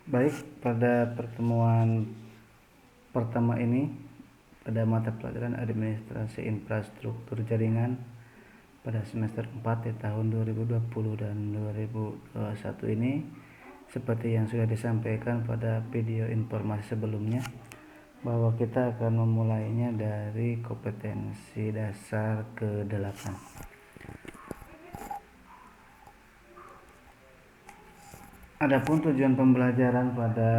Baik, pada pertemuan pertama ini pada mata pelajaran Administrasi Infrastruktur Jaringan pada semester 4 di tahun 2020 dan 2021 ini, seperti yang sudah disampaikan pada video informasi sebelumnya, bahwa kita akan memulainya dari kompetensi dasar ke-8. Adapun tujuan pembelajaran pada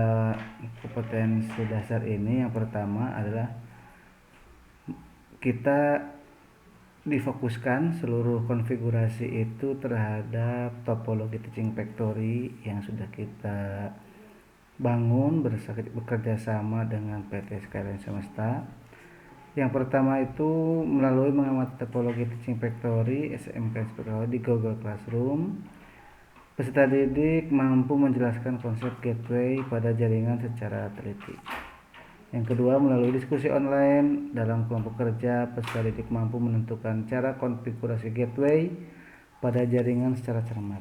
kompetensi dasar ini, yang pertama adalah kita difokuskan seluruh konfigurasi itu terhadap topologi teaching factory yang sudah kita bangun bekerja sama dengan PT Skyline Semesta. Yang pertama itu melalui mengamati topologi teaching factory SMK di Google Classroom. Peserta didik mampu menjelaskan konsep gateway pada jaringan secara teliti. Yang kedua, melalui diskusi online dalam kelompok kerja, peserta didik mampu menentukan cara konfigurasi gateway pada jaringan secara cermat.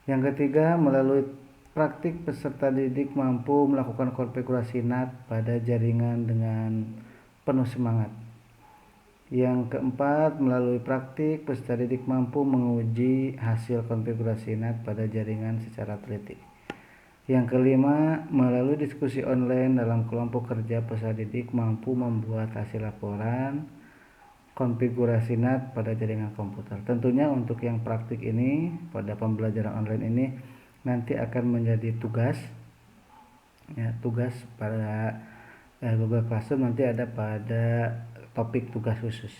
Yang ketiga, melalui praktik, peserta didik mampu melakukan konfigurasi NAT pada jaringan dengan penuh semangat. Yang keempat, melalui praktik, peserta didik mampu menguji hasil konfigurasi NAT pada jaringan secara teliti. Yang kelima, melalui diskusi online dalam kelompok kerja, peserta didik mampu membuat hasil laporan konfigurasi NAT pada jaringan komputer. Tentunya untuk yang praktik ini, pada pembelajaran online ini nanti akan menjadi tugas pada Google Classroom, nanti ada pada topik tugas khusus.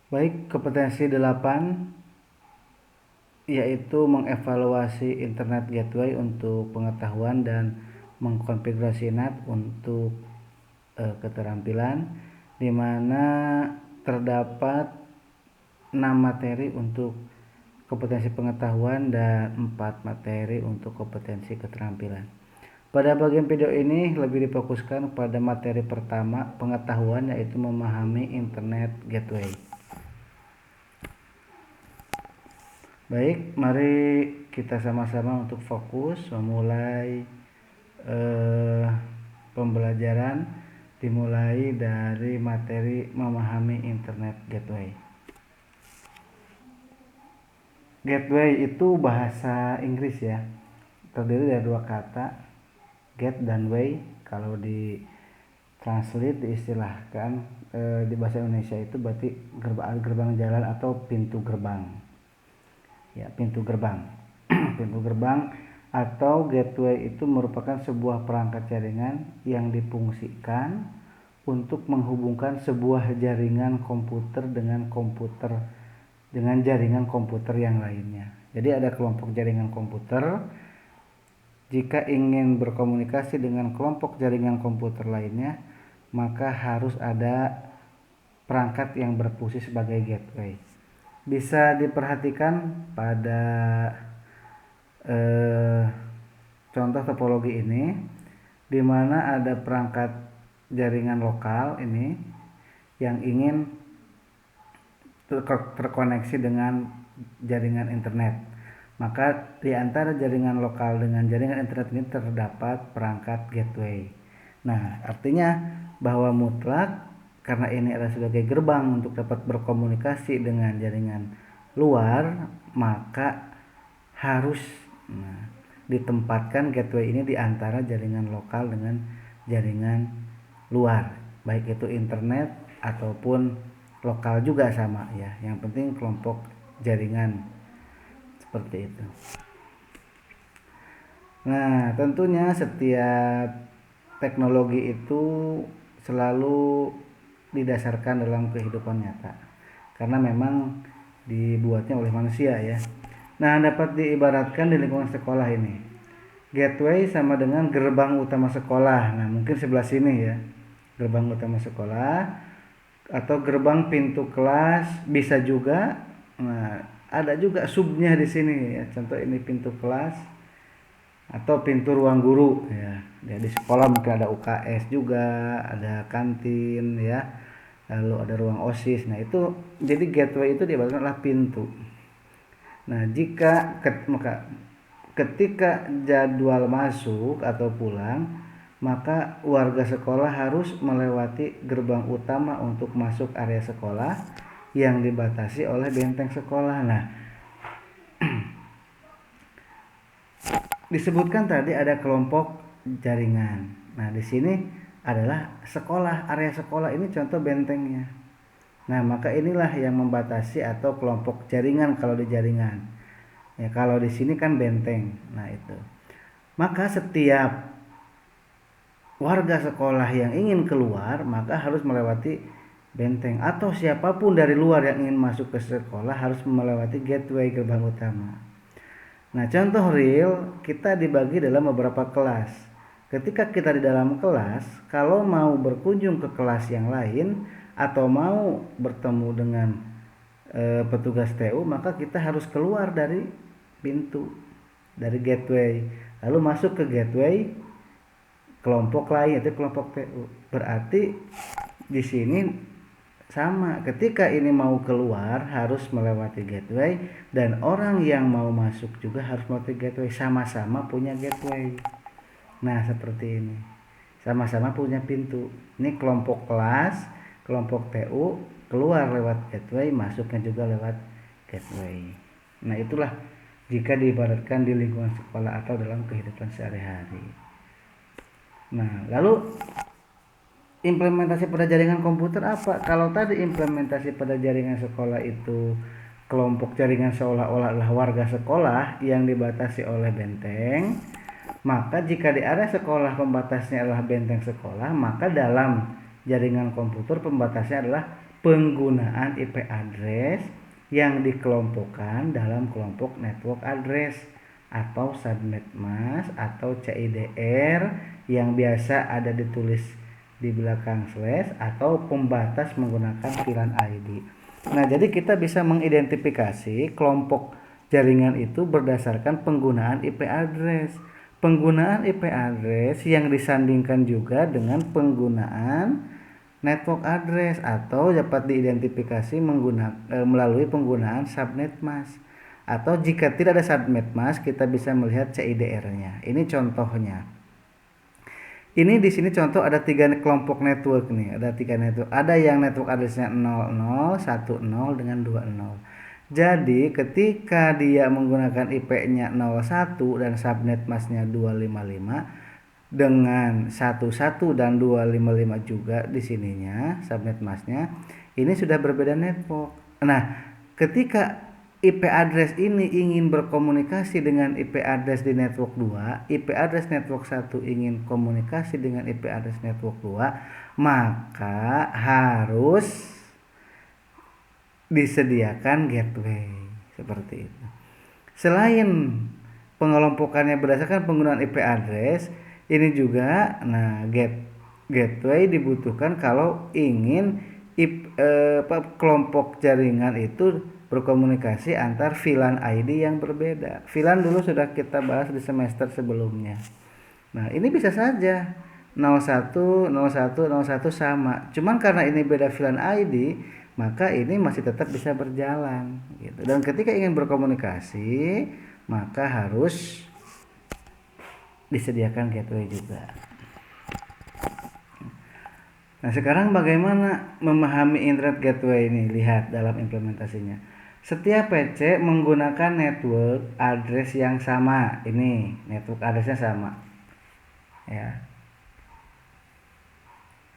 Baik, kompetensi 8 yaitu mengevaluasi internet gateway untuk pengetahuan dan mengkonfigurasi NAT untuk keterampilan, di mana terdapat 6 materi untuk kompetensi pengetahuan dan 4 materi untuk kompetensi keterampilan. Pada bagian video ini lebih difokuskan pada materi pertama, pengetahuan, yaitu memahami internet gateway. Baik, mari kita sama-sama untuk fokus memulai pembelajaran, dimulai dari materi memahami internet gateway. Gateway itu bahasa Inggris ya, terdiri dari 2 kata, gate dan way. Kalau di translate, diistilahkan di bahasa Indonesia itu berarti gerbang jalan atau pintu gerbang. Ya, pintu gerbang. Pintu gerbang atau gateway itu merupakan sebuah perangkat jaringan yang difungsikan untuk menghubungkan sebuah jaringan komputer dengan jaringan komputer yang lainnya. Jadi ada kelompok jaringan komputer. Jika ingin berkomunikasi dengan kelompok jaringan komputer lainnya, maka harus ada perangkat yang berfungsi sebagai gateway. Bisa diperhatikan pada contoh topologi ini, di mana ada perangkat jaringan lokal ini yang ingin terkoneksi dengan jaringan internet. Maka di antara jaringan lokal dengan jaringan internet ini terdapat perangkat gateway. Nah, artinya bahwa mutlak, karena ini adalah sebagai gerbang untuk dapat berkomunikasi dengan jaringan luar, maka harus ditempatkan gateway ini di antara jaringan lokal dengan jaringan luar, baik itu internet ataupun lokal juga sama ya. Yang penting kelompok jaringan, seperti itu. Nah, tentunya setiap teknologi itu selalu didasarkan dalam kehidupan nyata, karena memang dibuatnya oleh manusia ya. Nah, dapat diibaratkan di lingkungan sekolah ini, gateway sama dengan gerbang utama sekolah. Nah, mungkin sebelah sini ya, gerbang utama sekolah atau gerbang pintu kelas bisa juga. Nah, ada juga subnya di sini ya. Contoh ini pintu kelas atau pintu ruang guru ya. Di sekolah mungkin ada UKS juga, ada kantin ya, lalu ada ruang OSIS. Nah, itu jadi gateway itu diibaratkan adalah pintu. Nah, maka ketika jadwal masuk atau pulang, maka warga sekolah harus melewati gerbang utama untuk masuk area sekolah yang dibatasi oleh benteng sekolah. Nah, disebutkan tadi ada kelompok jaringan. Nah, di sini adalah sekolah, area sekolah ini contoh bentengnya. Nah, maka inilah yang membatasi atau kelompok jaringan kalau di jaringan. Ya, kalau di sini kan benteng. Nah, itu. Maka setiap warga sekolah yang ingin keluar, maka harus melewati benteng, atau siapapun dari luar yang ingin masuk ke sekolah harus melewati gateway gerbang utama. Nah, contoh real, kita dibagi dalam beberapa kelas. Ketika kita di dalam kelas, kalau mau berkunjung ke kelas yang lain atau mau bertemu dengan petugas TU, maka kita harus keluar dari pintu, dari gateway, lalu masuk ke gateway kelompok lain, yaitu kelompok TU. Berarti di sini sama, ketika ini mau keluar harus melewati gateway, dan orang yang mau masuk juga harus melewati gateway, sama-sama punya gateway. Nah, seperti ini, sama-sama punya pintu. Ini kelompok kelas, kelompok TU keluar lewat gateway, masuknya juga lewat gateway. Nah, itulah jika diibaratkan di lingkungan sekolah atau dalam kehidupan sehari-hari. Nah, lalu implementasi pada jaringan komputer apa? Kalau tadi implementasi pada jaringan sekolah itu kelompok jaringan seolah-olah adalah warga sekolah yang dibatasi oleh benteng, maka jika di area sekolah pembatasnya adalah benteng sekolah, maka dalam jaringan komputer pembatasnya adalah penggunaan IP address yang dikelompokkan dalam kelompok network address atau subnet mask atau CIDR yang biasa ada ditulis di belakang slash atau pembatas menggunakan VLAN ID. Nah, jadi kita bisa mengidentifikasi kelompok jaringan itu berdasarkan penggunaan IP address. Penggunaan IP address yang disandingkan juga dengan penggunaan network address atau dapat diidentifikasi melalui penggunaan subnet mask. Atau jika tidak ada subnet mask, kita bisa melihat CIDR-nya. Ini contohnya. Ini di sini contoh ada 3 kelompok network nih, ada 3 network. Ada yang network address-nya 00, 10 dengan 20. Jadi ketika dia menggunakan IP-nya 01 dan subnet mask-nya 255 dengan 11 dan 255 juga di sininya subnet mask-nya, ini sudah berbeda network. Nah, ketika IP address ini ingin berkomunikasi dengan IP address di network 2, IP address network 1 ingin komunikasi dengan IP address network 2, maka harus disediakan gateway seperti itu. Selain pengelompokannya berdasarkan penggunaan IP address, ini juga gateway dibutuhkan kalau ingin kelompok jaringan itu berkomunikasi antar VLAN ID yang berbeda. VLAN dulu sudah kita bahas di semester sebelumnya. Nah, ini bisa saja 01, 01, 01 sama. Cuman karena ini beda VLAN ID, maka ini masih tetap bisa berjalan gitu. Dan ketika ingin berkomunikasi, maka harus disediakan gateway juga. Nah, sekarang bagaimana memahami internet gateway ini? Lihat dalam implementasinya. Setiap PC menggunakan network address yang sama. Ini network addressnya sama. Ya.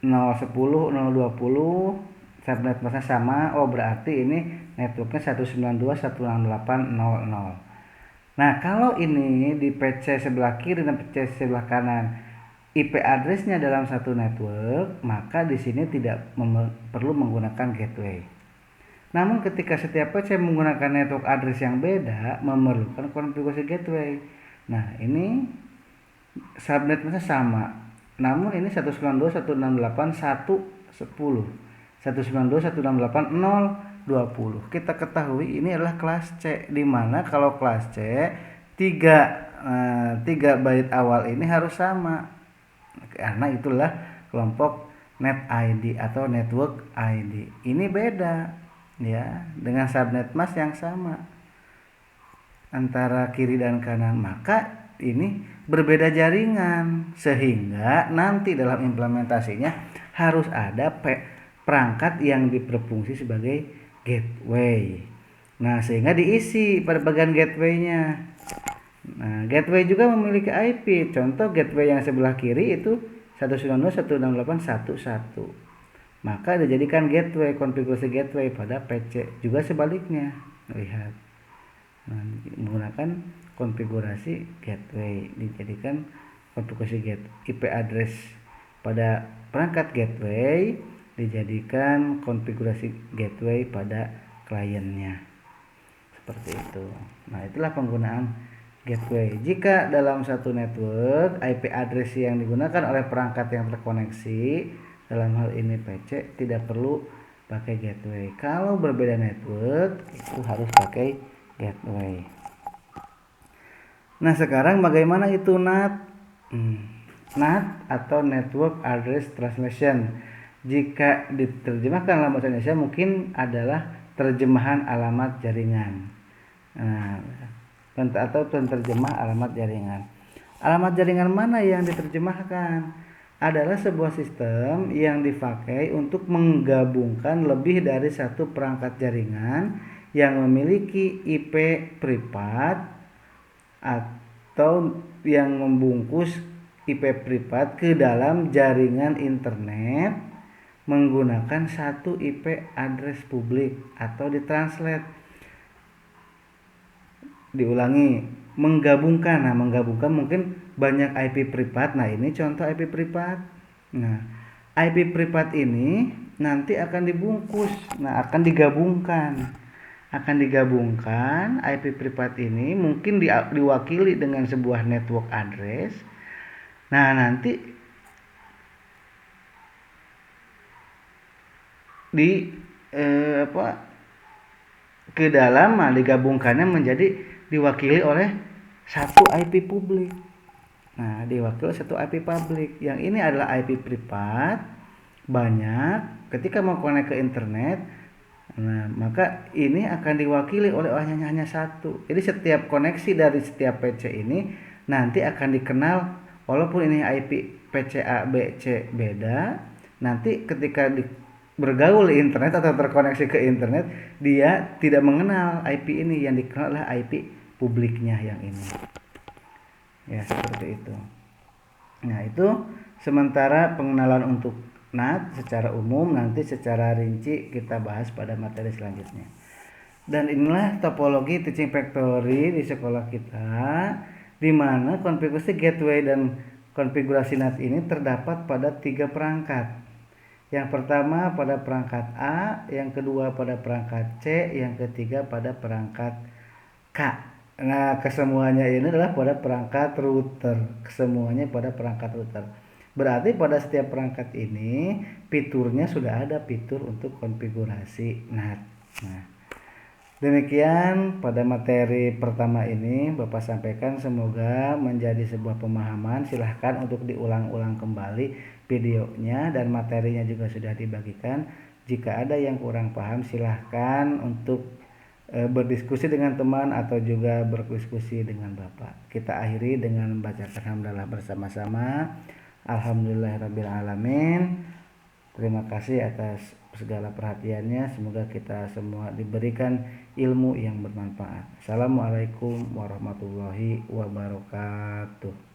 010, 020 subnet masknya sama. Oh, berarti ini networknya 192.168.0.0. Nah, kalau ini di PC sebelah kiri dan PC sebelah kanan IP addressnya dalam satu network, maka di sini tidak perlu menggunakan gateway. Namun ketika setiap PC menggunakan network address yang beda, memerlukan konfigurasi gateway. Nah, ini subnet masknya sama. Namun ini 192.168.1.10, 192.168.0.20. Kita ketahui ini adalah kelas C, di mana kalau kelas C 3 bait awal ini harus sama, karena itulah kelompok net ID atau network ID. Ini beda ya dengan subnet mask yang sama. antara kiri dan kanan, maka ini berbeda jaringan, sehingga nanti dalam implementasinya harus ada perangkat yang berfungsi sebagai gateway. Nah, sehingga diisi pada bagian gateway-nya. Nah, gateway juga memiliki IP. Contoh gateway yang sebelah kiri itu 192.168.1.1. Maka dijadikan gateway, konfigurasi gateway pada PC. Juga sebaliknya. Lihat. Nah, menggunakan konfigurasi gateway, dijadikan konfigurasi IP address pada perangkat gateway, dijadikan konfigurasi gateway pada kliennya, seperti itu. Nah, itulah penggunaan gateway. Jika dalam satu network IP address yang digunakan oleh perangkat yang terkoneksi, dalam hal ini PC, tidak perlu pakai gateway. Kalau berbeda network itu harus pakai gateway. Nah, sekarang bagaimana itu NAT? NAT atau Network Address Translation. Jika diterjemahkan dalam bahasa Indonesia mungkin adalah terjemahan alamat jaringan. Nah, atau penerjemah alamat jaringan. Alamat jaringan mana yang diterjemahkan? Adalah sebuah sistem yang dipakai untuk menggabungkan lebih dari satu perangkat jaringan yang memiliki IP privat atau yang membungkus IP privat ke dalam jaringan internet menggunakan satu IP address publik atau ditranslate. Diulangi, menggabungkan. Nah, menggabungkan mungkin banyak IP privat. Nah, ini contoh IP privat. Nah, IP privat ini nanti akan dibungkus. Nah, akan digabungkan. IP privat ini mungkin diwakili dengan sebuah network address. Nah, nanti ke dalam digabungkannya menjadi diwakili oleh satu IP publik. Nah, diwakili satu IP publik. Yang ini adalah IP privat banyak. Ketika mau connect ke internet, nah, maka ini akan diwakili oleh hanya satu. Jadi setiap koneksi dari setiap PC ini nanti akan dikenal, walaupun ini IP PC A, B, C beda, nanti ketika bergaul di internet atau terkoneksi ke internet, dia tidak mengenal IP ini, yang dikenal adalah IP publiknya yang ini. Ya, seperti itu. Nah, itu sementara pengenalan untuk NAT secara umum, nanti secara rinci kita bahas pada materi selanjutnya. Dan inilah topologi teaching factory di sekolah kita, di mana konfigurasi gateway dan konfigurasi NAT ini terdapat pada 3 perangkat. Yang pertama pada perangkat A, yang kedua pada perangkat C, yang ketiga pada perangkat K. Nah, kesemuanya ini adalah pada perangkat router. Kesemuanya pada perangkat router. Berarti pada setiap perangkat ini fiturnya sudah ada fitur untuk konfigurasi NAT. Nah, demikian pada materi pertama ini Bapak sampaikan, semoga menjadi sebuah pemahaman. Silahkan untuk diulang-ulang kembali videonya, dan materinya juga sudah dibagikan. Jika ada yang kurang paham, silahkan untuk berdiskusi dengan teman atau juga berdiskusi dengan Bapak. Kita akhiri dengan membacakan hamdalah bersama-sama. Alhamdulillahirrabbilalamin. Terima kasih atas segala perhatiannya. Semoga kita semua diberikan ilmu yang bermanfaat. Assalamualaikum warahmatullahi wabarakatuh.